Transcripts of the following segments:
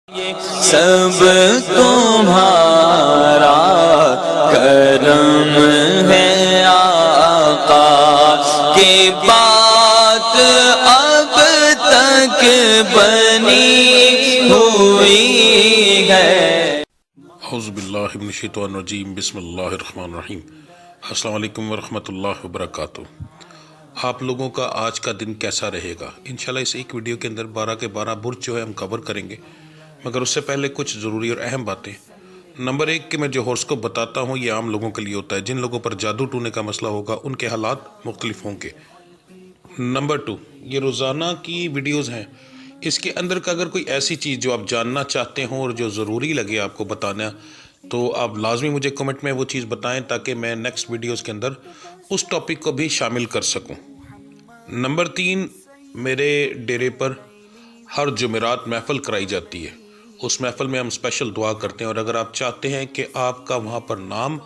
سب تمہارا کرم ہے آقا کی بات اب تک بنی ہوئی ہے۔ اعوذ باللہ من الشیطان الرجیم، بسم اللہ الرحمن الرحیم۔ السلام علیکم ورحمۃ اللہ وبرکاتہ۔ آپ لوگوں کا آج کا دن کیسا رہے گا؟ انشاءاللہ اس ایک ویڈیو کے اندر 12 کے 12 برج جو ہے ہم کور کریں گے، مگر اس سے پہلے کچھ ضروری اور اہم باتیں۔ نمبر 1 کہ میں جو ہورسکوپ بتاتا ہوں یہ عام لوگوں کے لیے ہوتا ہے، جن لوگوں پر جادو ٹونے کا مسئلہ ہوگا ان کے حالات مختلف ہوں گے۔ نمبر 2 یہ روزانہ کی ویڈیوز ہیں، اس کے اندر کا اگر کوئی ایسی چیز جو آپ جاننا چاہتے ہوں اور جو ضروری لگے آپ کو بتانا، تو آپ لازمی مجھے کمنٹ میں وہ چیز بتائیں تاکہ میں نیکسٹ ویڈیوز کے اندر اس ٹاپک کو بھی شامل کر سکوں۔ نمبر 3 میرے ڈیرے پر ہر جمعرات محفل کرائی جاتی ہے، اس محفل میں ہم اسپیشل دعا کرتے ہیں، اور اگر آپ چاہتے ہیں کہ آپ کا وہاں پر نام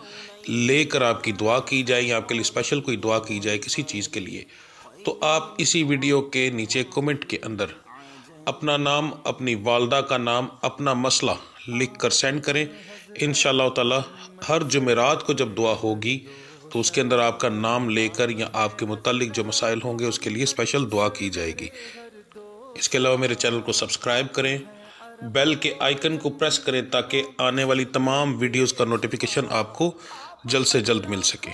لے کر آپ کی دعا کی جائے یا آپ کے لیے اسپیشل کوئی دعا کی جائے کسی چیز کے لیے، تو آپ اسی ویڈیو کے نیچے کمنٹ کے اندر اپنا نام، اپنی والدہ کا نام، اپنا مسئلہ لکھ کر سینڈ کریں۔ انشاءاللہ تعالی ہر جمعرات کو جب دعا ہوگی تو اس کے اندر آپ کا نام لے کر یا آپ کے متعلق جو مسائل ہوں گے اس کے لیے اسپیشل دعا کی جائے گی۔ اس کے علاوہ میرے چینل کو سبسکرائب کریں، بیل کے آئیکن کو پریس کریں تاکہ آنے والی تمام ویڈیوز کا نوٹیفیکیشن آپ کو جلد سے جلد مل سکے۔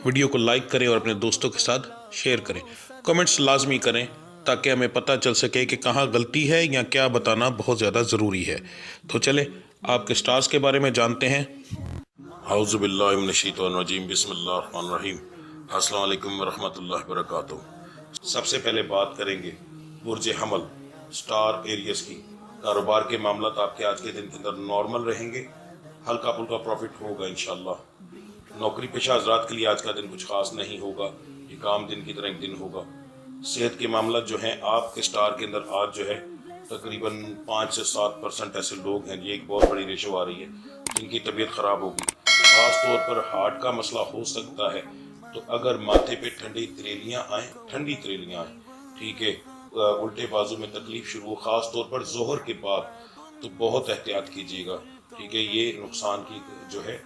ویڈیو کو لائک کریں اور اپنے دوستوں کے ساتھ شیئر کریں۔ کمنٹس لازمی کریں تاکہ ہمیں پتہ چل سکے کہ کہاں غلطی ہے یا کیا بتانا بہت زیادہ ضروری ہے۔ تو چلیں آپ کے سٹارز کے بارے میں جانتے ہیں۔ اعوذ باللہ من الشیطان الرجیم، بسم اللہ الرحمن الرحیم۔ السلام علیکم ورحمۃ اللہ وبرکاتہ۔ سب سے پہلے بات کریں گے برج حمل سٹار ایریس کی۔ کاروبار کے معاملات آپ کے آج کے دن کے اندر نارمل رہیں گے، ہلکا پھلکا پروفٹ ہوگا انشاءاللہ۔ نوکری پیشہ حضرات کے لیے آج کا دن کچھ خاص نہیں ہوگا، ایک عام دن کی طرح ایک دن ہوگا۔ صحت کے معاملات جو ہیں آپ کے سٹار کے اندر آج جو ہے تقریباً 5 سے 7% ایسے لوگ ہیں، یہ ایک بہت بڑی ریشو آ رہی ہے جن کی طبیعت خراب ہوگی۔ خاص طور پر ہارٹ کا مسئلہ ہو سکتا ہے، تو اگر ماتھے پہ ٹھنڈی تریلیاں آئیں، ٹھیک ہے، الٹے بازو میں تکلیف شروع ہو، خاص طور پر ظہر کے بعد، تو بہت احتیاط کیجیے گا، ٹھیک ہے، یہ نقصان کی جو ہے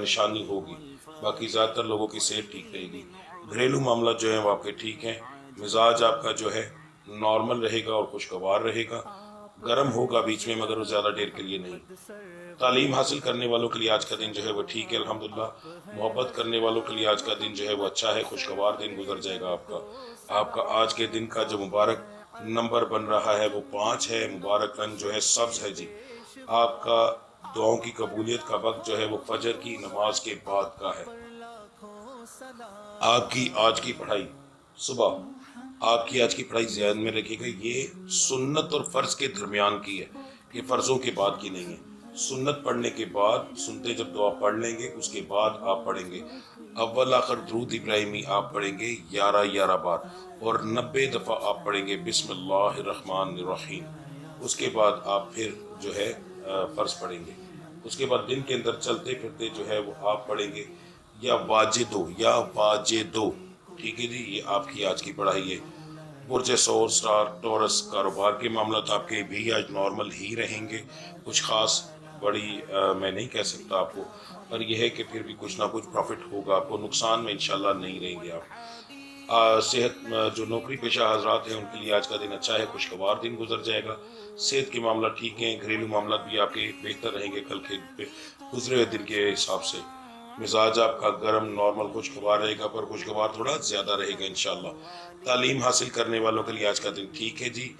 نشانی ہوگی۔ باقی زیادہ تر لوگوں کی صحت ٹھیک رہے گی۔ گھریلو معاملات جو ہیں وہ آپ کے ٹھیک ہیں، مزاج آپ کا جو ہے نارمل رہے گا اور خوشگوار رہے گا، گرم ہوگا بیچ میں مگر وہ زیادہ دیر کے لیے نہیں۔ تعلیم حاصل کرنے والوں کے لیے آج کا دن جو ہے وہ ٹھیک ہے الحمدللہ۔ محبت کرنے والوں کے لیے آج کا دن جو ہے وہ اچھا ہے، خوشگوار دن گزر جائے گا آپ کا آج کے دن کا جو مبارک نمبر بن رہا ہے وہ 5 ہے، مبارک رنگ جو ہے سبز ہے جی۔ آپ کا دعاؤں کی قبولیت کا وقت جو ہے وہ فجر کی نماز کے بعد کا ہے۔ آپ کی آج کی پڑھائی صبح، آپ کی آج کی پڑھائی ذہن میں رکھیے گا، یہ سنت اور فرض کے درمیان کی ہے، یہ فرضوں کے بعد کی نہیں ہے۔ سنت پڑھنے کے بعد، سنتے جب دعا پڑھ لیں گے اس کے بعد آپ پڑھیں گے اول آخر درود ابراہیمی، آپ پڑھیں گے 11 بار، اور 90 دفعہ آپ پڑھیں گے بسم اللہ الرحمن الرحیم۔ اس کے بعد آپ پھر جو ہے فرض پڑھیں گے۔ اس کے بعد دن کے اندر چلتے پھرتے جو ہے وہ آپ پڑھیں گے یا واجدو، ٹھیک ہے جی، یہ آپ کی آج کی پڑھائی ہے۔ برج سور سٹار ٹورس، کاروبار کے معاملات آپ کے بھی آج نارمل ہی رہیں گے، کچھ خاص بڑی میں نہیں کہہ سکتا آپ کو، پر یہ ہے کہ پھر بھی کچھ نہ کچھ پروفٹ ہوگا آپ کو، نقصان میں انشاءاللہ نہیں رہیں گے آپ۔ صحت جو نوکری پیشہ حضرات ہیں ان کے لیے آج کا دن اچھا ہے، خوشگوار دن گزر جائے گا۔ صحت کے معاملات ٹھیک ہیں، گھریلو معاملات بھی آپ کے بہتر رہیں گے کل کے گزرے ہوئے دن کے حساب سے۔ مزاج آپ کا گرم نارمل خوشگوار رہے گا، پر خوشگوار تھوڑا زیادہ رہے گا انشاءاللہ۔ تعلیم حاصل کرنے والوں کے لیے آج کا دن ٹھیک ہے جی۔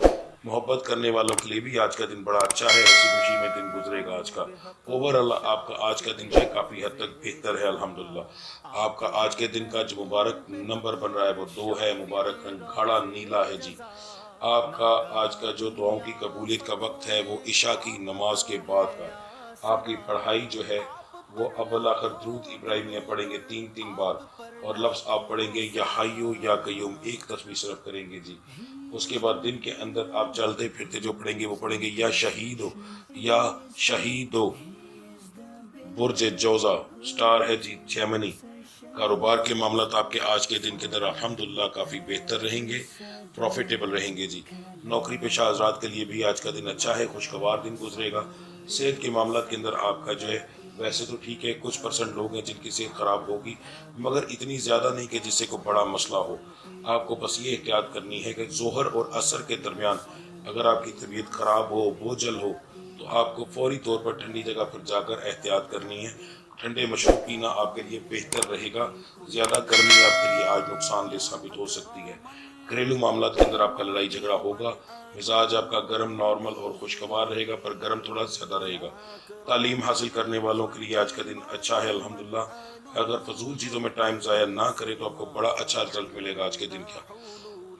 محبت کرنے والوں کے لیے بھی آج کا دن بڑا اچھا ہے، ہنسی خوشی میں دن گزرے گا آج کا۔ اوورآل آپ کا آج کا دن جو ہے کافی حد تک بہتر ہے الحمدللہ۔ آپ کا آج کے دن کا جو مبارک نمبر بن رہا ہے وہ 2 ہے، مبارک رنگ گاڑھا نیلا ہے جی۔ آپ کا آج کا جو دعاؤں کی قبولیت کا وقت ہے وہ عشاء کی نماز کے بعد کا ہے۔ آپ کی پڑھائی جو ہے وہ اول آخر درود ابراہیمیہ پڑھیں گے 3 بار، اور لفظ آپ پڑھیں گے یا حیو یا قیوم، ایک تسبیح صرف کریں گے جی۔ اس کے بعد دن کے اندر آپ چلتے پھرتے جو پڑھیں گے وہ پڑھیں گے یا شہید ہو۔ برج جوزہ سٹار ہے جی جیمنی، कारोबार के मामलात आपके आज के दिन के अंदर अल्हम्दुलिल्लाह काफ़ी बेहतर रहेंगे, प्रॉफिटेबल रहेंगे जी। नौकरी पेशा हज़रात के लिए भी आज का दिन अच्छा है, खुशगवार दिन गुजरेगा। सेहत के मामलात के अंदर आपका जो है वैसे तो ठीक है, कुछ परसेंट लोग हैं जिनकी सेहत ख़राब होगी, मगर इतनी ज़्यादा नहीं कि जिससे कोई बड़ा मसला हो। आपको बस ये एहतियात करनी है कि ज़ोहर और असर के दरमियान अगर आपकी तबीयत ख़राब हो, बोझल हो, तो आपको फौरी तौर पर ठंडी जगह पर जाकर एहतियात करनी है। ठंडे मशरूब पीना आपके लिए बेहतर रहेगा। ज़्यादा गर्मी आपके लिए आज नुकसानदेह साबित हो सकती है। घरेलू मामला के अंदर आपका लड़ाई झगड़ा होगा। मिजाज आपका गर्म, नॉर्मल और खुशगवार रहेगा, पर गर्म थोड़ा ज़्यादा रहेगा। तालीम हासिल करने वालों के लिए आज का दिन अच्छा है अल्हम्दुलिल्लाह। अगर फजूल चीज़ों में टाइम ज़ाया ना करें तो आपको बड़ा अच्छा रिजल्ट मिलेगा आज के दिन का।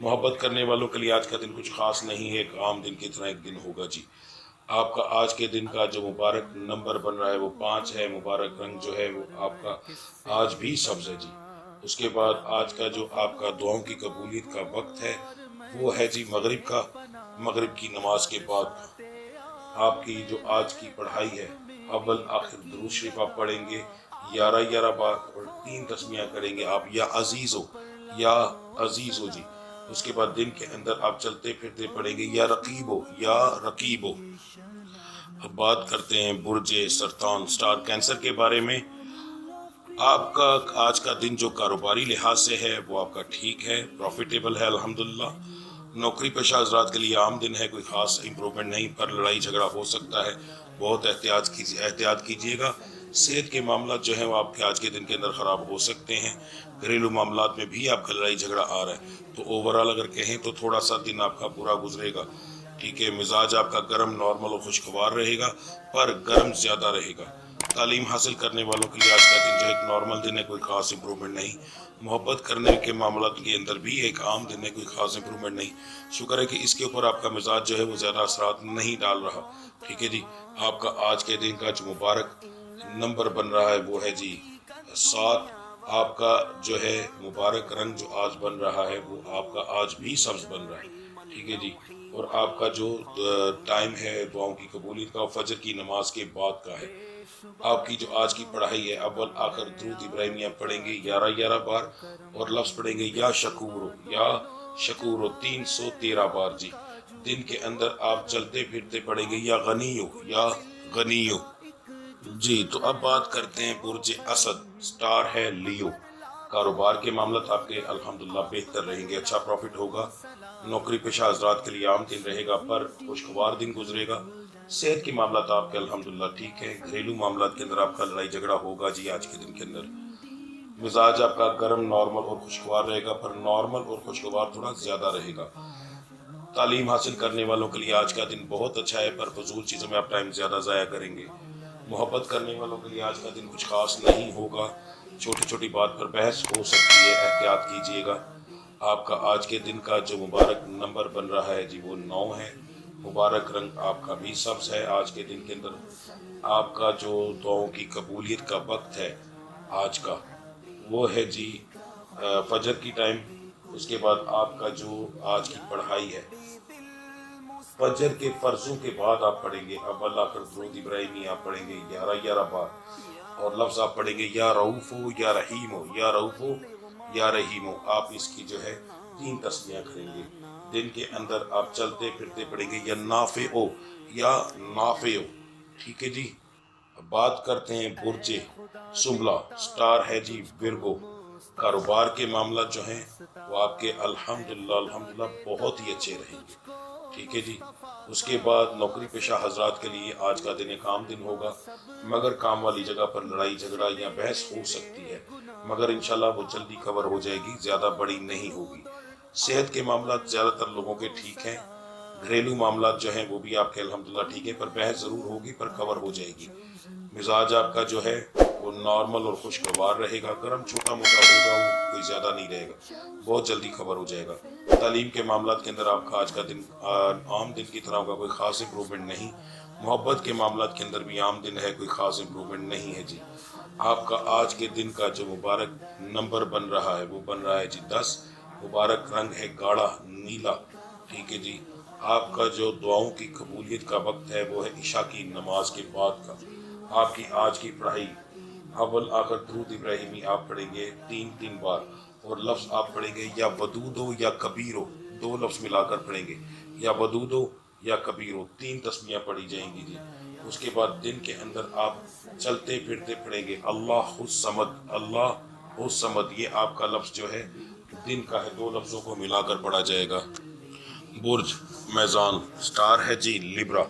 मोहब्बत करने वालों के लिए आज का दिन कुछ खास नहीं है, एक आम दिन की तरह एक दिन होगा जी। आपका आज के दिन का जो मुबारक नंबर बन रहा है वो 5 है। मुबारक रंग जो है वो आपका आज भी सब्ज है जी। उसके बाद आज का जो आपका दुआओं की कबूलियत का वक्त है वो है जी मगरिब का। मगरिब की नमाज के बाद आपकी जो आज की पढ़ाई है, अव्वल आखिर दुरूद शरीफ आप पढ़ेंगे 11 बार और 3 तस्मीयाँ करेंगे आप, या अजीज हो या अजीज हो जी। उसके बाद दिन के अंदर आप चलते फिरते पढ़ेंगे या रकीब हो या रकीब हो। अब बात करते हैं बुर्जे सरतान स्टार कैंसर के बारे में। आपका आज का दिन जो कारोबारी लिहाज से है वो आपका ठीक है, प्रॉफिटेबल है अल्हम्दुलिल्लाह। नौकरी पेशा हज़रात के लिए आम दिन है, कोई ख़ास इम्प्रूवमेंट नहीं, पर लड़ाई झगड़ा हो सकता है, बहुत एहतियात कीजिएगा। सेहत के मामला जो है वो आपके आज के दिन के अंदर ख़राब हो सकते हैं। घरेलू मामलात में भी आपका लड़ाई झगड़ा आ रहा है, तो ओवरऑल अगर कहें तो थोड़ा सा दिन आपका बुरा गुजरेगा। ठीक है, मिजाज आपका गर्म, नॉर्मल और खुशगवार रहेगा, पर गर्म ज़्यादा रहेगा। तालीम हासिल करने वालों के लिए आज का दिन जो एक नॉर्मल दिन है, कोई ख़ास इंप्रूवमेंट नहीं। मोहब्बत करने के मामला के अंदर भी एक आम दिन है, कोई ख़ास इंप्रूवमेंट नहीं। शुक्र है कि इसके ऊपर आपका मिजाज जो है वो ज़्यादा असरात नहीं डाल रहा। ठीक है जी। आपका आज के दिन का जो मुबारक नंबर बन रहा है वो है जी 7। आपका जो है मुबारक रंग जो आज बन रहा है वो आपका आज भी सब्ज बन रहा है। ठीक है जी। और आपका जो टाइम है दुआओं की कबूलियत का, फजर की नमाज के बाद का है। आपकी जो आज की पढ़ाई है, अव्वल आखिर दुरूद इब्राहिमिया पढ़ेंगे 11 बार और लफ्ज़ पढ़ेंगे या शकूर 313 बार जी। दिन के अंदर आप चलते फिरते पढ़ेंगे या गनी हो जी। तो अब बात करते हैं बुर्ज असद स्टार है लियो। कारोबार के मामला आपके अल्हम्दुलिल्लाह बेहतर रहेंगे, अच्छा प्रॉफिट होगा। नौकरी पेशा हज़रात के लिए आम दिन रहेगा, पर खुशगवार दिन गुजरेगा। सेहत के मामला आपके अल्हम्दुलिल्लाह ठीक है। घरेलू मामला के अंदर आपका लड़ाई झगड़ा होगा जी आज के दिन के अंदर। मिजाज आपका गर्म, नॉर्मल और खुशगवार रहेगा, पर नॉर्मल और खुशगवार थोड़ा ज़्यादा रहेगा। तालीम हासिल करने वालों के लिए आज का दिन बहुत अच्छा है, पर फजूल चीज़ों में आप टाइम ज़्यादा ज़ाया करेंगे। मोहब्बत करने वालों के लिए आज का दिन कुछ खास नहीं होगा, छोटी छोटी बात पर बहस हो सकती है, एहतियात कीजिएगा। आपका आज के दिन का जो मुबारक नंबर बन रहा है जी वो 9 है। मुबारक रंग आपका भी सब्ज है। आज के दिन के अंदर आपका जो दुआओं की कबूलियत का वक्त है आज का वो है जी फजर की टाइम। उसके बाद आपका जो आज की पढ़ाई है, फजर के फर्जों के बाद आप पढ़ेंगे अव्वल आखिर दुरूद इब्राहिमी आप पढ़ेंगे 11 बार और लफ्ज़ आप पढ़ेंगे या रऊफ़ो या रहीमो। आप इसकी जो है 3 तस्मीयाँ करेंगे। दिन के अंदर आप चलते फिरते पढ़ेंगे या नाफ़िओ। ठीक है जी। बात करते हैं बुर्जे सुंबला स्टार है जी विर्गो। कारोबार के मामला जो हैं वो आपके अल्हम्दुलिल्लाह बहुत ही अच्छे रहेंगे। ठीक है जी। उसके बाद नौकरी पेशा हजरात के लिए आज का दिन एक आम दिन होगा, मगर काम वाली जगह पर लड़ाई झगड़ा या बहस हो सकती है, मगर इंशाल्लाह वो जल्दी कवर हो जाएगी, ज़्यादा बड़ी नहीं होगी। सेहत के मामला ज़्यादातर लोगों के ठीक हैं। घरेलू मामला जो हैं वो भी आपके अल्हम्दुलिल्लाह ठीक है, पर बहस ज़रूर होगी, पर कवर हो जाएगी। मिजाज आपका जो है वो नॉर्मल और खुशगवार रहेगा। गर्म छोटा मोटा होगा, वो कोई ज़्यादा नहीं रहेगा, बहुत जल्दी खबर हो जाएगा। तालीम के मामला के अंदर आपका आज का दिन आम दिन की तरह होगा, कोई ख़ास इम्प्रूवमेंट नहीं। मोहब्बत के मामला के अंदर भी आम दिन है, कोई ख़ास इम्प्रूवमेंट नहीं है जी। आपका आज के दिन का जो मुबारक नंबर बन रहा है वो बन रहा है जी 10। मुबारक रंग है गाढ़ा नीला। ठीक है जी। आपका जो दुआओं की कबूलियत का वक्त है वो है इशा की नमाज के बाद का। आपकी आज की पढ़ाई اول آخر درود ابراہیمی آپ پڑھیں گے 3 بار، اور لفظ آپ پڑھیں گے یا ودودو یا کبیرو، 2 لفظ ملا کر پڑھیں گے، یا ودودو یا کبیرو، 3 تسمیاں پڑھی جائیں گی جی۔ اس کے بعد دن کے اندر آپ چلتے پھرتے پڑھیں گے اللہ الصمد، اللہ الصمد، یہ آپ کا لفظ جو ہے دن کا ہے، 2 لفظوں کو ملا کر پڑھا جائے گا۔ برج میزان، سٹار ہے جی لیبرا،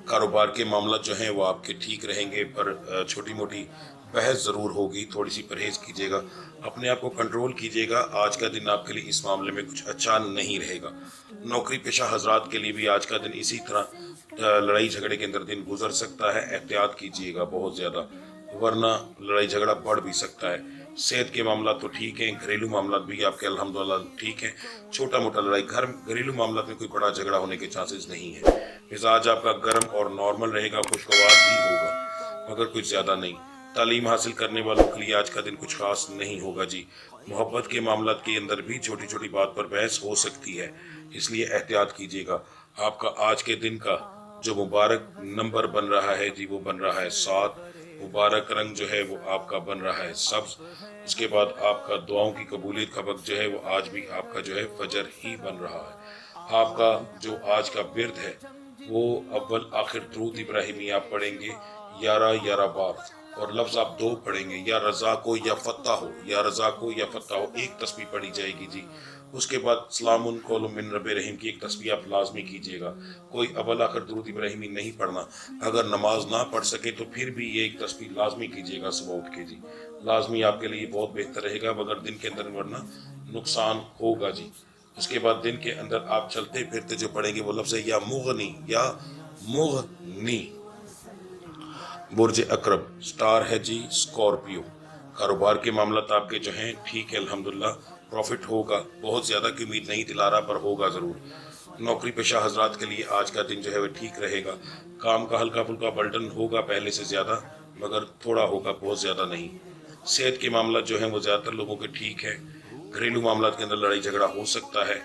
کاروبار کے معاملات جو ہیں وہ آپ کے ٹھیک رہیں گے، پر چھوٹی موٹی بحث ضرور ہوگی، تھوڑی سی پرہیز کیجیے گا، اپنے آپ کو کنٹرول کیجیے گا، آج کا دن آپ کے لیے اس معاملے میں کچھ اچھا نہیں رہے گا۔ نوکری پیشہ حضرات کے لیے بھی آج کا دن اسی طرح لڑائی جھگڑے کے اندر دن گزر سکتا ہے، احتیاط کیجیے گا بہت زیادہ، ورنہ لڑائی جھگڑا بڑھ بھی سکتا ہے۔ صحت کے معاملات تو ٹھیک ہیں، گھریلو معاملات بھی آپ کے الحمدللہ ٹھیک ہیں، چھوٹا موٹا لڑائی گھریلو معاملات میں کوئی بڑا جھگڑا ہونے کے چانسز نہیں ہیں۔ مزاج آپ کا گرم اور نارمل رہے گا، خوشگوار بھی ہوگا مگر کچھ زیادہ نہیں۔ تعلیم حاصل کرنے والوں کے لیے آج کا دن کچھ خاص نہیں ہوگا جی۔ محبت کے معاملات کے اندر بھی چھوٹی چھوٹی بات پر بحث ہو سکتی ہے، اس لیے احتیاط کیجیے گا۔ آپ کا آج کے دن کا جو مبارک نمبر بن رہا ہے جی وہ بن رہا ہے 7، مبارک رنگ جو ہے وہ آپ کا بن رہا ہے سبز۔ اس کے بعد آپ کا دعاؤں کی قبولیت کا وقت جو ہے وہ آج بھی آپ کا جو ہے فجر ہی بن رہا ہے۔ آپ کا جو آج کا ورد ہے وہ اول آخر درود ابراہیمی آپ پڑھیں گے 11 بار، اور لفظ آپ 2 پڑھیں گے، یا رضا کو یا فتح ہو، یا رضا کو یا فتح ہو، 1 تسبیح پڑھی جائے گی جی۔ اس کے بعد سلام قول من رب رحیم کی 1 تسبیح آپ لازمی کیجیے گا۔ کوئی اول آخر درود ابراہیمی نہیں پڑھنا، اگر نماز نہ پڑھ سکے تو پھر بھی یہ 1 تسبیح لازمی کیجیے گا صبح اٹھ کے جی، لازمی آپ کے لیے بہت بہتر رہے گا، مگر دن کے اندر ورنہ نقصان ہوگا جی۔ اس کے بعد دن کے اندر آپ چلتے پھرتے جو پڑھیں گے وہ لفظ ہے یا مغنی، یا مغنی۔ برج اقرب، سٹار ہے جی اسکارپیو، کاروبار کے معاملات آپ کے جو ہیں ٹھیک ہے الحمدللہ، پروفٹ ہوگا، بہت زیادہ کی امید نہیں دلا رہا پر ہوگا ضرور۔ نوکری پیشہ حضرات کے لیے آج کا دن جو ہے وہ ٹھیک رہے گا، کام کا ہلکا پھلکا بلٹن ہوگا پہلے سے زیادہ، مگر تھوڑا ہوگا، بہت زیادہ نہیں۔ صحت کے معاملات جو ہیں وہ زیادہ تر لوگوں کے ٹھیک ہے، گھریلو معاملات کے اندر لڑائی جھگڑا ہو سکتا ہے۔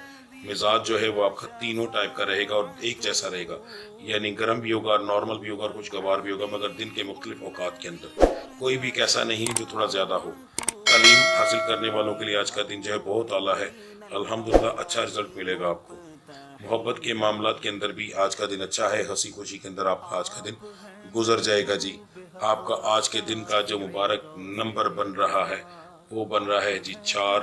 مزاج جو ہے وہ آپ کا تینوں ٹائپ کا رہے گا اور ایک جیسا رہے گا، یعنی گرم بھی ہوگا، نارمل بھی ہوگا اور خوشگوار بھی ہوگا، مگر دن کے مختلف اوقات کے اندر کوئی بھی ایسا نہیں جو تھوڑا زیادہ ہو۔ تعلیم حاصل کرنے والوں کے لیے آج کا دن جو ہے بہت اعلیٰ ہے، الحمدللہ اچھا رزلٹ ملے گا آپ کو۔ محبت کے معاملات کے اندر بھی آج کا دن اچھا ہے، ہنسی خوشی کے اندر آپ کا آج کا دن گزر جائے گا جی۔ آپ کا آج کے دن کا جو مبارک نمبر بن رہا ہے وہ بن رہا ہے جی 4۔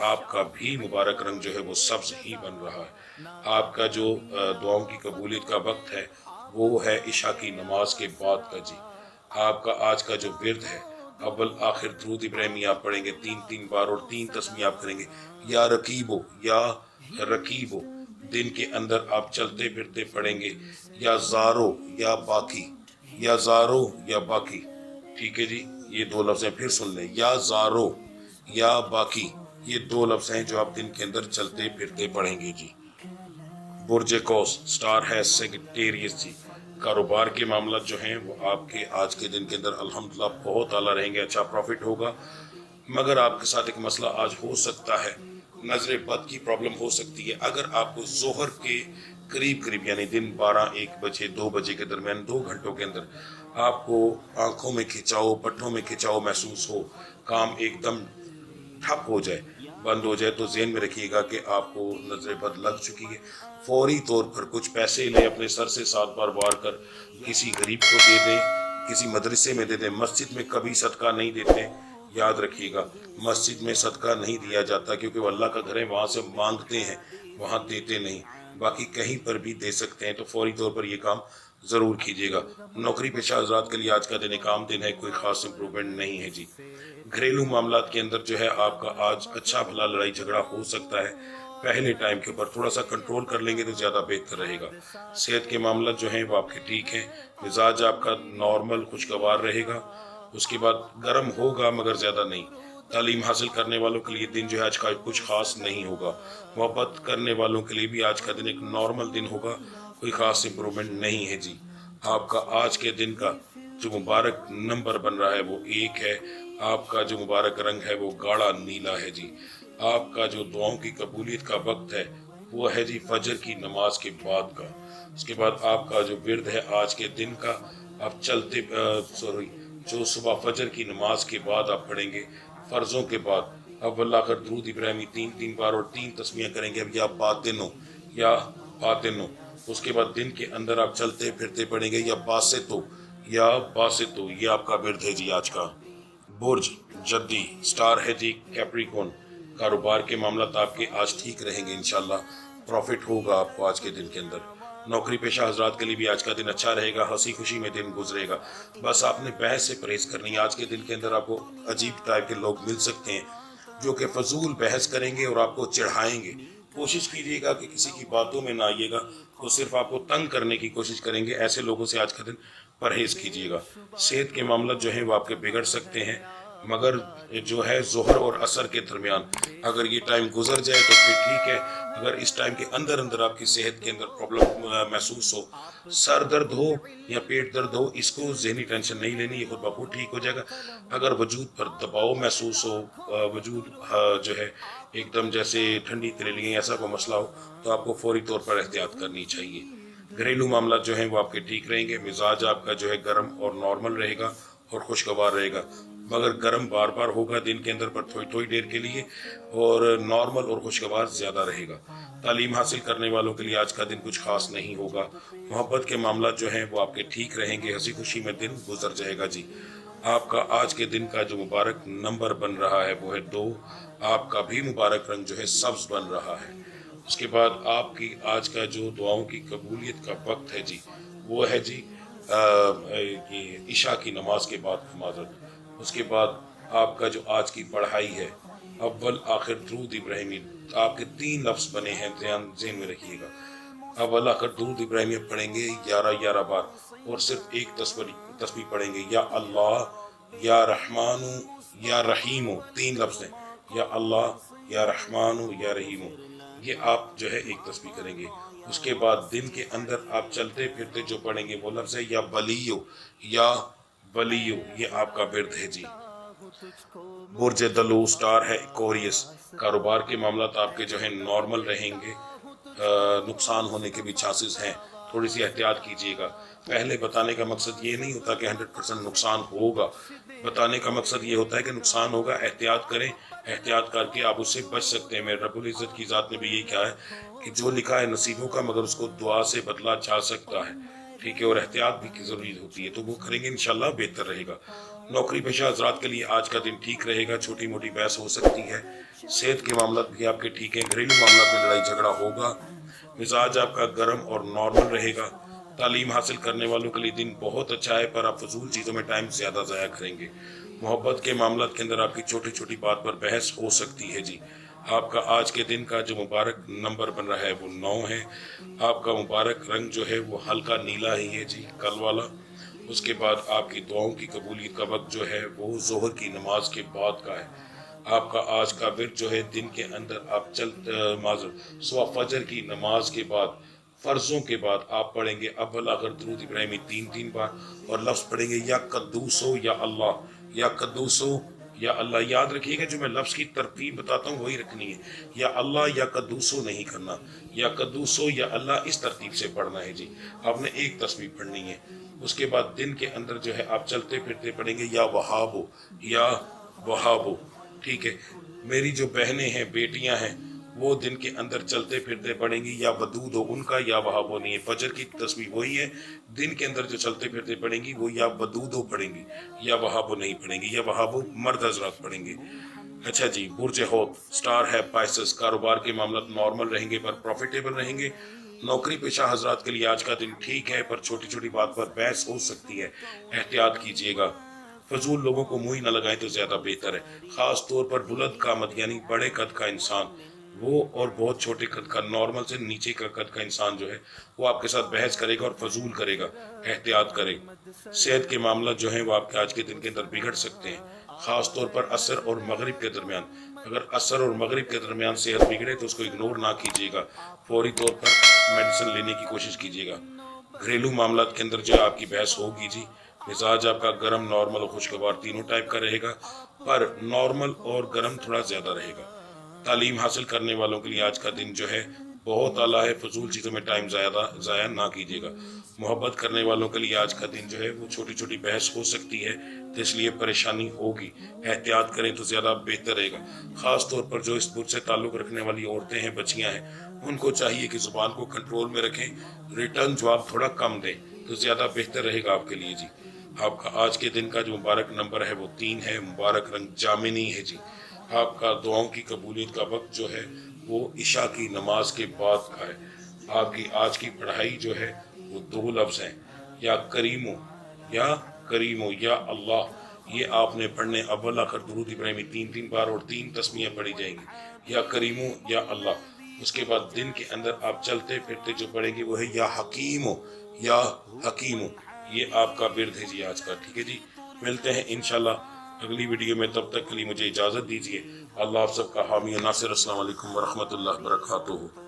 آپ کا بھی مبارک رنگ جو ہے وہ سبز ہی بن رہا ہے۔ آپ کا جو دعاؤں کی قبولیت کا وقت ہے وہ ہے عشاء کی نماز کے بعد کا جی۔ آپ کا آج کا جو ورد ہے اول آخر درود ابراہیمی آپ پڑھیں گے 3 بار، اور 3 تسمیہ آپ کریں گے یا رقیبو، یا رقیبو۔ دن کے اندر آپ چلتے پھرتے پڑھیں گے یا زارو یا باقی، یا زارو یا باقی، ٹھیک ہے جی۔ یہ 2 لفظ ہیں، پھر سن لیں، یا زارو یا باقی، یہ 2 لفظ ہیں جو آپ دن کے اندر چلتے پھرتے پڑھیں گے جی۔ برج قوس، سٹار ہے سیگیٹیریس جی، کاروبار کے معاملات جو ہیں وہ آپ کے آج کے دن کے اندر الحمدللہ بہت اعلیٰ رہیں گے، اچھا پروفٹ ہوگا، مگر آپ کے ساتھ ایک مسئلہ آج ہو سکتا ہے، نظر بد کی پرابلم ہو سکتی ہے۔ اگر آپ کو ظہر کے قریب یعنی دن 12-1 بجے 2 بجے کے درمیان 2 گھنٹوں کے اندر آپ کو آنکھوں میں کھچاؤ، پٹھوں میں کھچاؤ محسوس ہو، کام ایک دم ٹھپ ہو جائے، بند ہو جائے، تو ذہن میں رکھیے گا کہ آپ کو نظر بد لگ چکی ہے، فوری طور پر کچھ پیسے لے اپنے سر سے 7 بار وار کر کسی غریب کو دے دیں، کسی مدرسے میں دے دیں۔ مسجد میں کبھی صدقہ نہیں دیتے، یاد رکھیے گا، مسجد میں صدقہ نہیں دیا جاتا کیونکہ وہ اللہ کا گھر ہے، وہاں سے مانگتے ہیں، وہاں دیتے نہیں، باقی کہیں پر بھی دے سکتے ہیں، تو فوری طور پر یہ کام ضرور کیجیے گا۔ نوکری پیشہ حضرات کے لیے آج کا دن ایک عام دن ہے، کوئی خاص امپروومنٹ نہیں ہے جی۔ گھریلو معاملات کے اندر جو ہے آپ کا آج اچھا بھلا لڑائی جھگڑا ہو سکتا ہے، پہلے ٹائم کے اوپر تھوڑا سا کنٹرول کر لیں گے تو زیادہ بہتر رہے گا۔ صحت کے معاملات جو ہیں وہ آپ کے ٹھیک ہیں، مزاج آپ کا نارمل خوشگوار رہے گا، اس کے بعد گرم ہوگا مگر زیادہ نہیں۔ تعلیم حاصل کرنے والوں کے لیے دن جو ہے آج کا کچھ خاص نہیں ہوگا، محبت کرنے والوں کے لیے بھی آج کا دن ایک نارمل دن ہوگا، کوئی خاص امپرومنٹ نہیں ہے جی۔ آپ کا آج کے دن کا جو مبارک نمبر بن رہا ہے وہ 1 ہے، آپ کا جو مبارک رنگ ہے وہ گاڑھا نیلا ہے جی۔ آپ کا جو دعاؤں کی قبولیت کا وقت ہے وہ ہے جی فجر کی نماز کے بعد کا۔ اس کے بعد آپ کا جو ورد ہے آج کے دن کا، آپ जो सुबह फजर की नमाज के बाद आप पढ़ेंगे, फ़र्ज़ों के बाद अव्वल आखिर दुरूद इब्राहिमी 3 बार और 3 तस्मीयाँ करेंगे, अब या बातिन हो या बातिन हो। उसके बाद दिन के अंदर आप चलते फिरते पढ़ेंगे या बासित हो या बासित हो। ये आपका बिरद है जी आज का। बुर्ज जद्दी स्टार है जी कैप्रिकॉर्न। कारोबार के मामला आपके आज ठीक रहेंगे, इंशाल्लाह प्रॉफिट होगा आपको आज के दिन के अंदर। नौकरी पेशा हजरात के लिए भी आज का दिन अच्छा रहेगा, हंसी खुशी में दिन गुजरेगा। बस आपने बहस से परहेज करनी है। आज के दिन के अंदर आपको अजीब टाइप के लोग मिल सकते हैं जो कि फजूल बहस करेंगे और आपको चिढ़ाएंगे। कोशिश कीजिएगा कि किसी की बातों में ना आइएगा, वो सिर्फ आपको तंग करने की कोशिश करेंगे। ऐसे लोगों से आज का दिन परहेज कीजिएगा। सेहत के मामला जो है वो आपके बिगड़ सकते हैं, मगर जो है जोहर और असर के दरमियान अगर ये टाइम गुजर जाए तो फिर ठीक है। अगर इस टाइम के अंदर अंदर आपकी सेहत के अंदर प्रॉब्लम महसूस हो, सर दर्द हो या पेट दर्द हो, इसको जहनी टेंशन नहीं लेनी, ये खुद ब खुद ठीक हो जाएगा। अगर वजूद पर दबाव महसूस हो, वजूद जो है एकदम जैसे ठंडी तरेलियाँ ऐसा कोई मसला हो, तो आपको फौरी तौर पर एहतियात करनी चाहिए। घरेलू मामला जो है वो आपके ठीक रहेंगे। मिजाज आपका जो है गर्म और नॉर्मल रहेगा और खुशगवार रहेगा, मगर गर्म बार बार होगा दिन के अंदर पर थोड़ी थोड़ी देर के लिए, और नॉर्मल और खुशगवार ज़्यादा रहेगा। तालीम हासिल करने वालों के लिए आज का दिन कुछ खास नहीं होगा। मोहब्बत के मामला जो हैं वो आपके ठीक रहेंगे, हंसी खुशी में दिन गुजर जाएगा जी। आपका आज के दिन का जो मुबारक नंबर बन रहा है वो है 2। आपका भी मुबारक रंग जो है सब्ज बन रहा है। उसके बाद आपकी आज का जो दुआओं की कबूलियत का वक्त है जी, वो है जी ये इशा की नमाज के बाद माजरत। उसके बाद आपका जो आज की पढ़ाई है, अव्वल आखिर दुरूद इब्राहिमी, आपके 3 लफ्ज़ बने हैं, ध्यान ज़हन में रखिएगा। अव्वल आखिर दुरूद इब्राहिमी पढ़ेंगे 11 बार और सिर्फ एक तस्बीह पढ़ेंगे, या अल्लाह या रहमानु या रहीमु। 3 लफ्ज़ हैं, या अल्लाह या रहमानु या रहीमु। ये आप जो है एक तस्बीह करेंगे। उसके बाद दिन के अंदर आप चलते फिरते जो पढ़ेंगे वो लफ्ज़ है या बलियो या वलियो। ये आपका बिरद है जी। बुर्ज दलू स्टार है एक्वेरियस। कारोबार के मामला आपके जो है नॉर्मल रहेंगे, नुकसान होने के भी चांसेस हैं, थोड़ी सी एहतियात कीजिएगा। पहले बताने का मकसद ये नहीं होता कि 100% नुकसान होगा, बताने का मकसद ये होता है कि नुकसान होगा, एहतियात करें, एहतियात करके आप उससे बच सकते हैं। मेरे रब्बुल इज़्ज़त की ज़ात ने भी यही कहा है कि जो लिखा है नसीबों का, मगर उसको दुआ से बदला जा सकता है, ठीक है, और एहतियात भी की ज़रूरी होती है, तो वो करेंगे इंशाल्लाह बेहतर रहेगा। नौकरी पेशा हज़रात के लिए आज का दिन ठीक रहेगा, छोटी मोटी बहस हो सकती है। सेहत के मामला भी आपके ठीक हैं। घरेलू मामला में लड़ाई झगड़ा होगा। मिजाज आपका गर्म और नॉर्मल रहेगा। तालीम हासिल करने वालों के लिए दिन बहुत अच्छा है, पर आप फजूल चीज़ों में टाइम ज़्यादा ज़ाया करेंगे। मोहब्बत के मामला के अंदर आपकी छोटी छोटी बात पर बहस हो सकती है जी। आपका आज के दिन का जो मुबारक नंबर बन रहा है वो 9 है। आपका मुबारक रंग जो है वो हल्का नीला ही है जी, कल वाला। उसके बाद आपकी दुआओं की कबूलियत का वक्त जो है वो जोहर की नमाज के बाद का है। आपका आज का विर्द जो है दिन के अंदर आप सुबह फजर की नमाज के बाद, फ़र्ज़ों के बाद आप पढ़ेंगे अव्वल आखिर दुरूद इब्राहिमी 3 बार और लफ्ज़ पढ़ेंगे या कद्दूसो या अल्लाह या कद्दूसो या अल्लाह। याद रखिएगा जो मैं लफ्ज़ की तरतीब बताता हूँ वही रखनी है, या अल्लाह या कद्दूसो नहीं करना, या कद्दूसो या अल्लाह इस तरतीब से पढ़ना है जी। आपने एक तस्बीह पढ़नी है। उसके बाद दिन के अंदर जो है आप चलते फिरते पढ़ेंगे या वहाबो या वहाबो, ठीक है। मेरी जो बहनें हैं, बेटियां हैं, वो दिन के अंदर चलते फिरते पढ़ेंगी या वदूद हो उनका, या वहाबो नहीं है। फजर की तस्बीह वही है, दिन के अंदर जो चलते फिरते पढ़ेंगी वो या वदूद हो पढ़ेंगी, या वहाबो नहीं पढ़ेंगी, या वहाबो मर्द हजरात पढ़ेंगे। अच्छा जी, बुर्ज होत स्टार है पाइसेस। कारोबार के मामला नॉर्मल रहेंगे पर प्रॉफिटेबल रहेंगे। नौकरी पेशा हजरात के लिए आज का दिन ठीक है, पर छोटी छोटी बात पर बहस हो सकती है, एहतियात कीजिएगा। फजूल लोगों को मुंह न लगाएं तो ज्यादा बेहतर है। खास तौर पर बुलंद कामत यानी बड़े कद का इंसान, वो और बहुत छोटे कद का, नॉर्मल से नीचे का कद का इंसान जो है वो आपके साथ बहस करेगा और फजूल करेगा, एहतियात करें। सेहत के मामला जो है वो आपके आज के दिन के अंदर बिगड़ सकते हैं, खास तौर पर असर और मगरिब के दरमियान। अगर असर और मगरिब के दरमियान सेहत बिगड़े तो उसको इग्नोर ना कीजिएगा, फौरी तौर पर मेडिसिन लेने की कोशिश कीजिएगा। घरेलू मामला के अंदर जो आपकी बहस होगी जी, मिजाज आपका गर्म, नॉर्मल और खुशगवार तीनों टाइप का रहेगा, पर नॉर्मल और गर्म थोड़ा ज़्यादा रहेगा। तालीम हासिल करने वालों के लिए आज का दिन जो है बहुत आला है। फजूल चीज़ों में टाइम ज़ाया ना कीजिएगा। محبت کرنے والوں کے لیے آج کا دن جو ہے وہ چھوٹی چھوٹی بحث ہو سکتی ہے، تو اس لیے پریشانی ہوگی، احتیاط کریں تو زیادہ بہتر رہے گا۔ خاص طور پر جو اس ملک سے تعلق رکھنے والی عورتیں ہیں، بچیاں ہیں، ان کو چاہیے کہ زبان کو کنٹرول میں رکھیں، ریٹرن جواب تھوڑا کم دیں تو زیادہ بہتر رہے گا آپ کے لیے جی۔ آپ کا آج کے دن کا جو مبارک نمبر ہے وہ 3 ہے، مبارک رنگ جامنی ہے جی۔ آپ کا دعاؤں کی قبولیت کا وقت جو ہے وہ عشاء کی نماز کے بعد کا ہے۔ آپ کی آج کی پڑھائی جو ہے وہ 2 لفظ ہیں، یا کریمو یا اللہ، یہ آپ نے پڑھنے اول آخر درود ابراہیمی 3 بار اور 3 تسمیاں پڑھی جائیں گی، یا کریمو یا اللہ۔ اس کے بعد دن کے اندر آپ چلتے پھرتے جو پڑھیں گے وہ ہے یا حکیمو، یہ آپ کا ورد ہے جی آج کا، ٹھیک ہے جی۔ ملتے ہیں انشاءاللہ اگلی ویڈیو میں، تب تک کے لیے مجھے اجازت دیجیے۔ اللہ آپ سب کا حامی و ناصر۔ السلام علیکم ورحمۃ اللہ وبرکاتہ۔